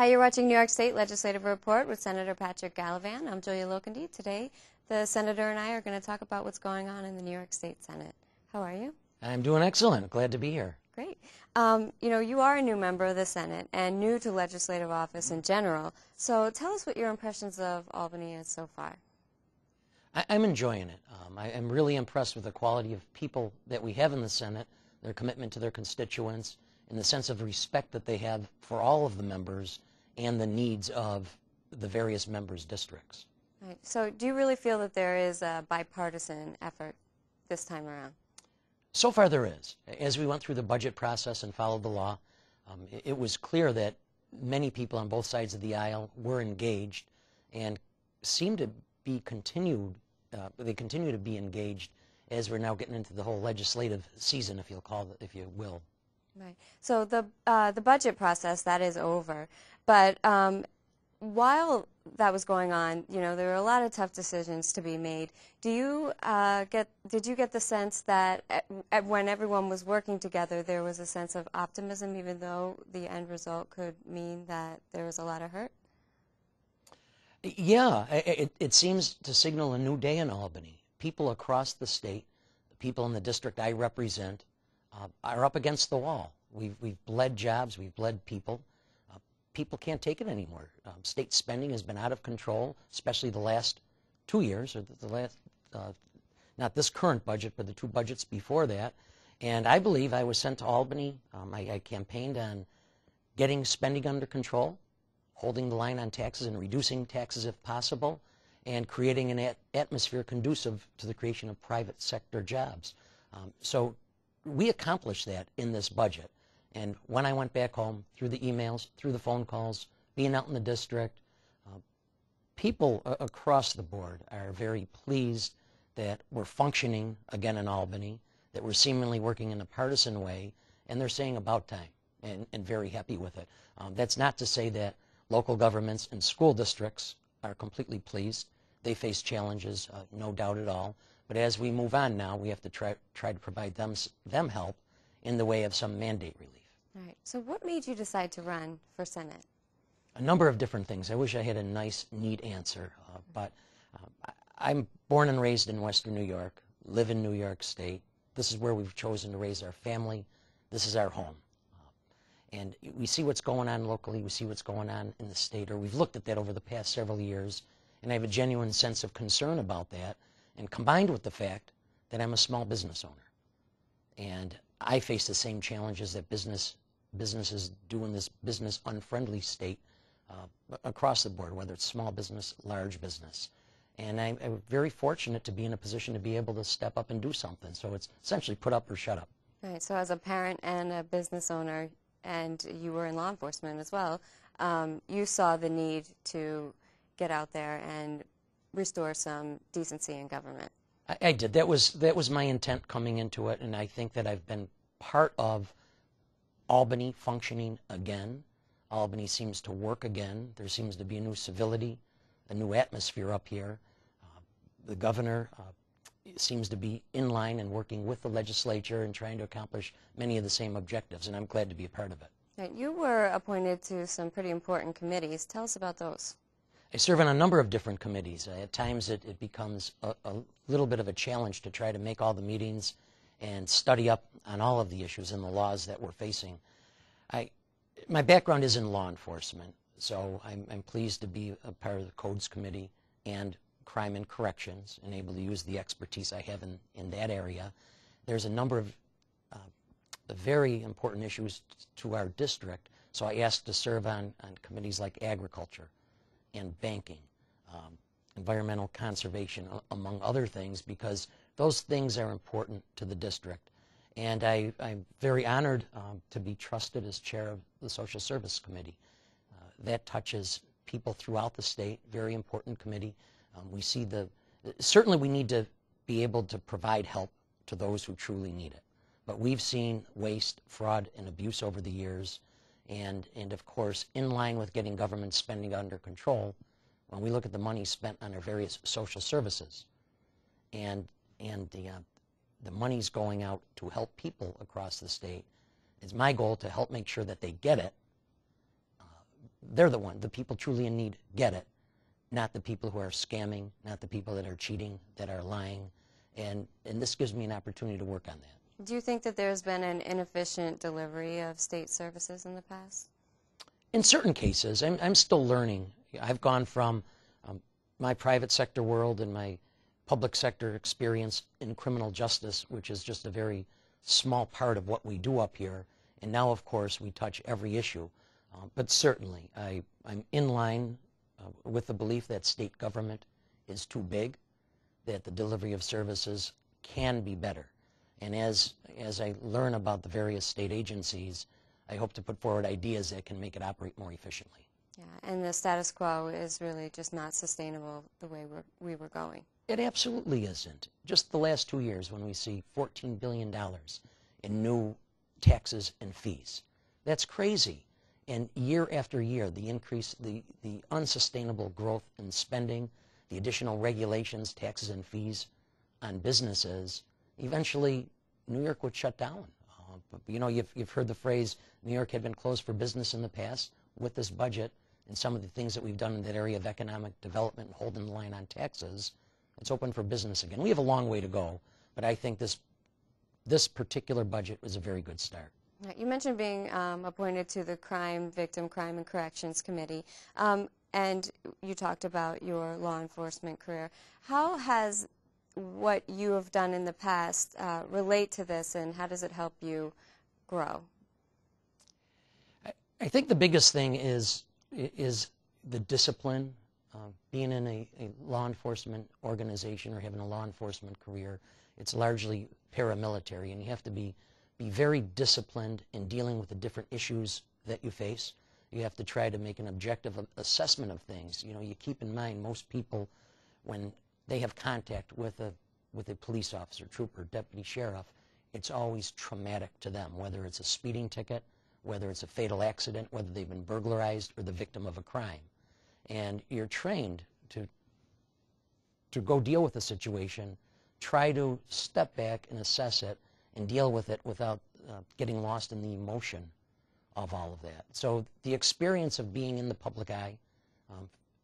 Hi, you're watching New York State Legislative Report with Senator Patrick Gallivan. I'm Julia Lokendy. Today, the Senator and I are going to talk about what's going on in the New York State Senate. How are you? I'm doing excellent. Glad to be here. Great. You are a new member of the Senate and new to legislative office in general. So tell us what your impressions of Albany is so far. I'm enjoying it. I'm really impressed with the quality of people that we have in the Senate, their commitment to their constituents, and the sense of respect that they have for all of the members and the needs of the various members' districts. Right. So do you really feel that there is a bipartisan effort this time around? So far there is. As we went through the budget process and followed the law, it was clear that many people on both sides of the aisle were engaged and seemed to be they continue to be engaged as we're now getting into the whole legislative season, if you will. Right. So the budget process, that is over. But while that was going on, there were a lot of tough decisions to be made. Did you get the sense that when everyone was working together, there was a sense of optimism, even though the end result could mean that there was a lot of hurt? Yeah, it seems to signal a new day in Albany. People across the state, the people in the district I represent, are up against the wall. We've bled jobs, we've bled people. People can't take it anymore. State spending has been out of control, especially the last 2 years, or the last, not this current budget, but the 2 budgets before that. And I believe I was sent to Albany. I campaigned on getting spending under control, holding the line on taxes and reducing taxes if possible, and creating an atmosphere conducive to the creation of private sector jobs. So we accomplished that in this budget. And when I went back home, through the emails, through the phone calls, being out in the district, people across the board are very pleased that we're functioning again in Albany, that we're seemingly working in a partisan way, and they're saying about time, and very happy with it. That's not to say that local governments and school districts are completely pleased. They face challenges, no doubt at all. But as we move on now, we have to try to provide them help in the way of some mandate relief. All right. So what made you decide to run for Senate? A number of different things. I wish I had a nice, neat answer. But I'm born and raised in Western New York, live in New York State. This is where we've chosen to raise our family. This is our home. And we see what's going on locally. We see what's going on in the state, or we've looked at that over the past several years. And I have a genuine sense of concern about that. And combined with the fact that I'm a small business owner. And I face the same challenges that businesses do in this business unfriendly state across the board, whether it's small business, large business. And I'm very fortunate to be in a position to be able to step up and do something. So it's essentially put up or shut up. Right. So as a parent and a business owner, and you were in law enforcement as well, you saw the need to get out there and restore some decency in government. I did. That was my intent coming into it, and I think that I've been part of Albany functioning again. Albany seems to work again. There seems to be a new civility, a new atmosphere up here. The governor seems to be in line and working with the legislature and trying to accomplish many of the same objectives, and I'm glad to be a part of it. Right. You were appointed to some pretty important committees. Tell us about those. I serve on a number of different committees. At times it becomes a little bit of a challenge to try to make all the meetings and study up on all of the issues and the laws that we're facing. My background is in law enforcement, so I'm pleased to be a part of the Codes Committee and Crime and Corrections and able to use the expertise I have in that area. There's a number of very important issues to our district, so I asked to serve on committees like agriculture and banking, environmental conservation, among other things, because those things are important to the district. And I'm very honored to be trusted as chair of the Social Service Committee. That touches people throughout the state, very important committee. We see certainly we need to be able to provide help to those who truly need it. But we've seen waste, fraud, and abuse over the years. And of course, in line with getting government spending under control, when we look at the money spent on our various social services, and the money's going out to help people across the state, it's my goal to help make sure that they get it. they're the people truly in need get it, not the people who are scamming, not the people that are cheating, that are lying, and this gives me an opportunity to work on that. Do you think that there's been an inefficient delivery of state services in the past? In certain cases, I'm still learning. I've gone from my private sector world and my public sector experience in criminal justice, which is just a very small part of what we do up here, and now, of course, we touch every issue. But certainly, I'm in line with the belief that state government is too big, that the delivery of services can be better. And as I learn about the various state agencies, I hope to put forward ideas that can make it operate more efficiently. Yeah, and the status quo is really just not sustainable the way we were going. It absolutely isn't. Just the last 2 years when we see $14 billion in new taxes and fees. That's crazy. And year after year, the increase, the unsustainable growth in spending, the additional regulations, taxes and fees on businesses, eventually New York would shut down. You know, you've heard the phrase, New York had been closed for business in the past. With this budget and some of the things that we've done in that area of economic development and holding the line on taxes, it's open for business again. We have a long way to go, but I think this particular budget was a very good start. You mentioned being appointed to the Crime and Corrections Committee, and you talked about your law enforcement career. How has what you have done in the past relate to this, and how does it help you grow? I think the biggest thing is the discipline. Being in a law enforcement organization or having a law enforcement career, it's largely paramilitary, and you have to be very disciplined in dealing with the different issues that you face. You have to try to make an objective assessment of things. You know, you keep in mind most people, when they have contact with a police officer, trooper, deputy sheriff, it's always traumatic to them, whether it's a speeding ticket, whether it's a fatal accident, whether they've been burglarized or the victim of a crime. And you're trained to go deal with the situation, try to step back and assess it and deal with it without getting lost in the emotion of all of that. So the experience of being in the public eye,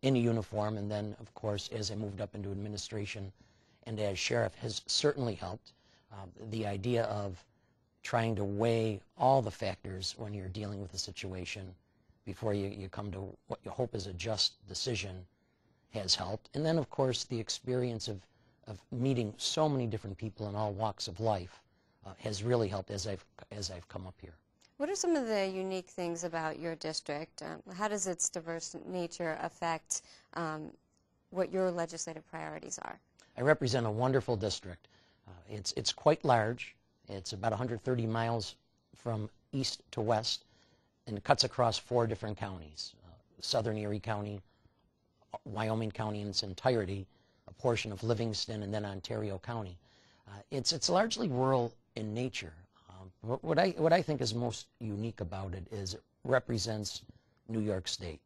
in a uniform, and then, of course, as I moved up into administration and as sheriff has certainly helped. The idea of trying to weigh all the factors when you're dealing with a situation before you come to what you hope is a just decision has helped. And then, of course, the experience of meeting so many different people in all walks of life has really helped as I've come up here. What are some of the unique things about your district? How does its diverse nature affect what your legislative priorities are? I represent a wonderful district. It's quite large. It's about 130 miles from east to west, and it cuts across 4 different counties: Southern Erie County, Wyoming County in its entirety, a portion of Livingston, and then Ontario County. It's largely rural in nature. What I think is most unique about it is it represents New York State.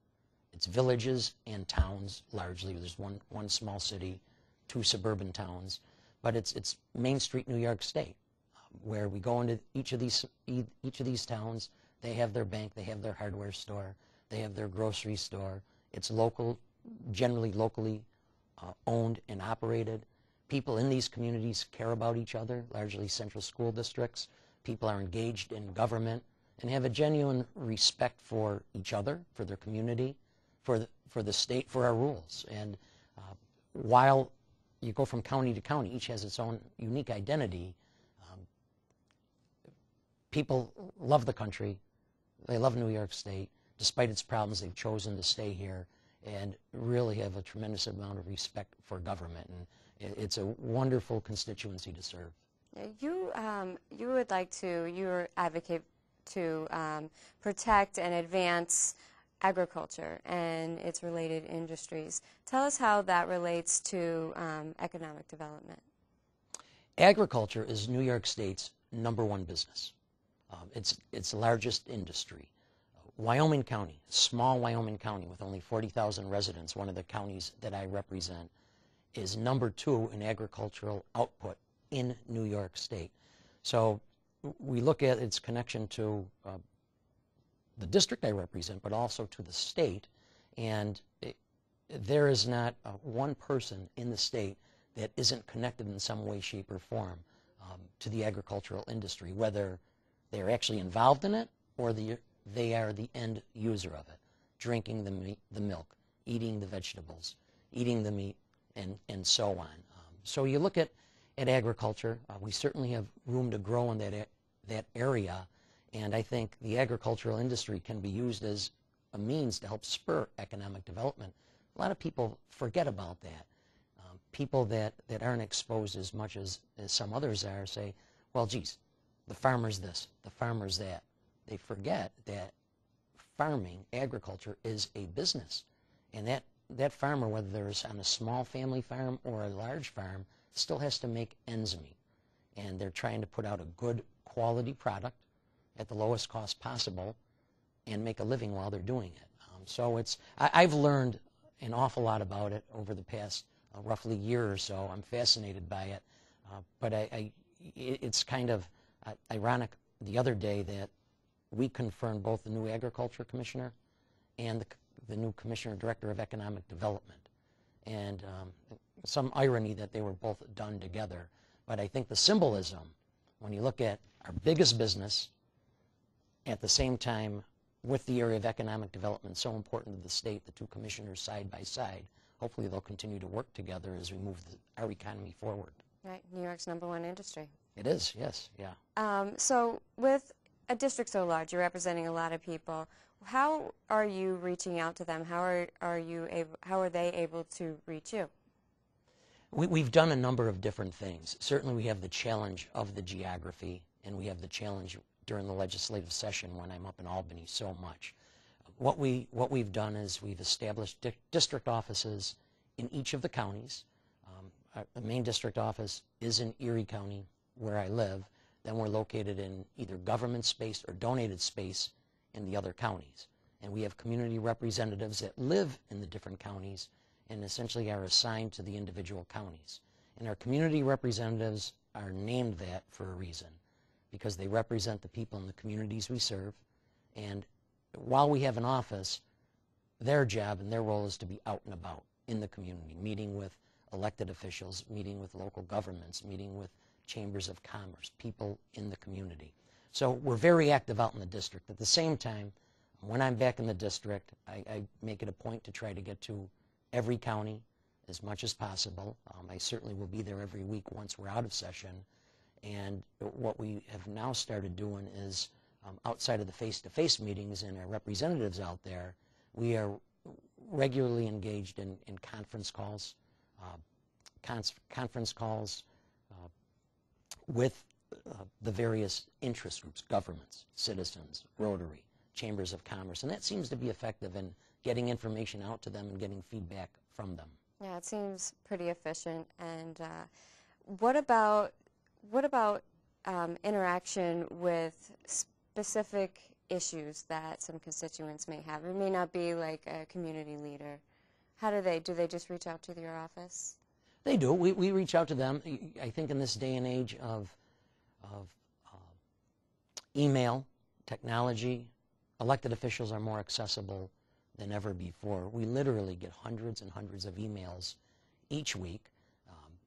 It's villages and towns largely. There's one small city, 2 suburban towns, but it's Main Street, New York State, where we go into each of these towns. They have their bank, they have their hardware store, they have their grocery store. It's local, generally locally owned and operated. People in these communities care about each other, largely central school districts. People are engaged in government and have a genuine respect for each other, for their community, for the state, for our rules. And while you go from county to county, each has its own unique identity, people love the country. They love New York State. Despite its problems, they've chosen to stay here and really have a tremendous amount of respect for government. And it's a wonderful constituency to serve. You advocate to protect and advance agriculture and its related industries. Tell us how that relates to economic development. Agriculture is New York State's #1 business. It's its largest industry. Wyoming County, small Wyoming County with only 40,000 residents, one of the counties that I represent, is #2 in agricultural output in New York State. So we look at its connection to the district I represent, but also to the state. And there is not one person in the state that isn't connected in some way, shape, or form to the agricultural industry, whether they're actually involved in it or they are the end user of it, drinking the milk, eating the vegetables, eating the meat, and so on. So you look at agriculture, we certainly have room to grow in that area, and I think the agricultural industry can be used as a means to help spur economic development. A lot of people forget about that. People that aren't exposed as much as some others are say, well, geez, the farmer's this, the farmer's that. They forget that farming, agriculture, is a business. And that farmer, whether they're on a small family farm or a large farm, still has to make ends meet. And they're trying to put out a good quality product at the lowest cost possible and make a living while they're doing it. So I've learned an awful lot about it over the past roughly year or so. I'm fascinated by it. But it's kind of ironic the other day that we confirmed both the new agriculture commissioner and the new commissioner director of economic development. And some irony that they were both done together. But I think the symbolism, when you look at our biggest business, at the same time with the area of economic development so important to the state, the two commissioners side by side, hopefully they'll continue to work together as we move our economy forward. Right, New York's #1 industry. It is, yes, yeah. So with a district so large, you're representing a lot of people. How are you reaching out to them? How are they able to reach you? We've done a number of different things. Certainly we have the challenge of the geography, and we have the challenge during the legislative session when I'm up in Albany so much. What we've done is we've established district offices in each of the counties. The main district office is in Erie County, where I live. Then we're located in either government space or donated space in the other counties. And we have community representatives that live in the different counties and essentially are assigned to the individual counties. And our community representatives are named that for a reason, because they represent the people in the communities we serve. And while we have an office, their job and their role is to be out and about in the community, meeting with elected officials, meeting with local governments, meeting with chambers of commerce, people in the community. So we're very active out in the district. At the same time, when I'm back in the district, I make it a point to try to get to every county as much as possible. I certainly will be there every week once we're out of session. And what we have now started doing is, outside of the face-to-face meetings and our representatives out there, we are regularly engaged in conference calls, with the various interest groups, governments, citizens, Rotary, chambers of commerce, and that seems to be effective in getting information out to them and getting feedback from them. Yeah, it seems pretty efficient. And what about interaction with specific issues that some constituents may have? It may not be like a community leader. How do they just reach out to your office? They do. We reach out to them. I think in this day and age of email, technology, elected officials are more accessible than ever before. We literally get hundreds and hundreds of emails each week,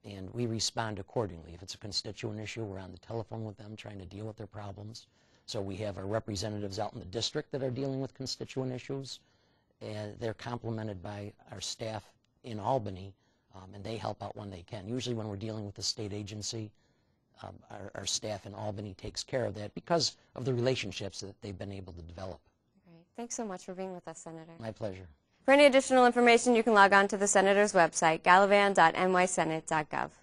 and we respond accordingly. If it's a constituent issue, we're on the telephone with them trying to deal with their problems. So we have our representatives out in the district that are dealing with constituent issues, and they're complemented by our staff in Albany, and they help out when they can. Usually when we're dealing with the state agency, our staff in Albany takes care of that because of the relationships that they've been able to develop. Great. Thanks so much for being with us, Senator. My pleasure. For any additional information, you can log on to the Senator's website, gallivan.nysenate.gov.